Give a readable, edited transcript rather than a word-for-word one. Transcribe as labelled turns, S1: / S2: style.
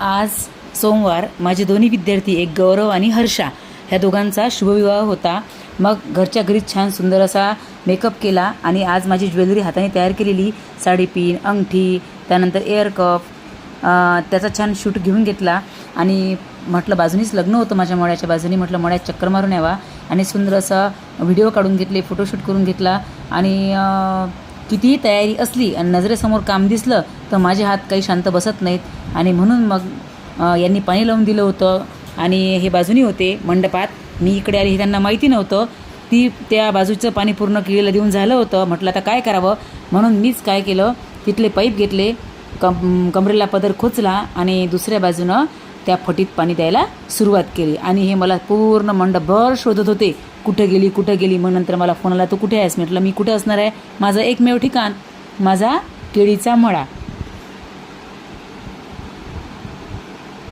S1: आज सोमवार माझे दोन्ही विद्यार्थी, एक गौरव आणि हर्षा, ह्या दोघांचा शुभविवाह होता. मग घरच्या घरीच छान सुंदर असा मेकअप केला आणि आज माझी ज्वेलरी हाताने तयार केलेली साडीपिन, अंगठी, त्यानंतर एअर कफ, त्याचा छान शूट घेऊन घेतला. आणि म्हटलं बाजूनीच लग्न होतं माझ्या मळ्याच्या बाजूनी, म्हटलं मळ्यात चक्कर मारून यावा आणि सुंदर असा व्हिडिओ काढून घेतले, फोटोशूट करून घेतला. आणि कितीही तयारी असली आणि नजरेसमोर काम दिसलं तर माझे हात काही शांत बसत नाहीत. आणि म्हणून मग यांनी पाणी लावून दिलं होतं आणि हे बाजूनी होते मंडपात. मी इकडे आले हे त्यांना माहिती नव्हतं. त्या बाजूचं पाणी पूर्ण केळीला देऊन झालं होतं. म्हटलं आता काय करावं, म्हणून मीच काय केलं, तिथले पाईप घेतले, कमरेला पदर खोचला आणि दुसऱ्या बाजूनं त्या फटीत पाणी द्यायला सुरुवात केली. आणि हे मला पूर्ण मंडपभर शोधत होते, कुठं गेली. मग नंतर मला फोन आला, तू कुठे आहेस? म्हटलं मी कुठे असणार आहे, माझं एकमेव ठिकाण, माझा केळीचा मळा.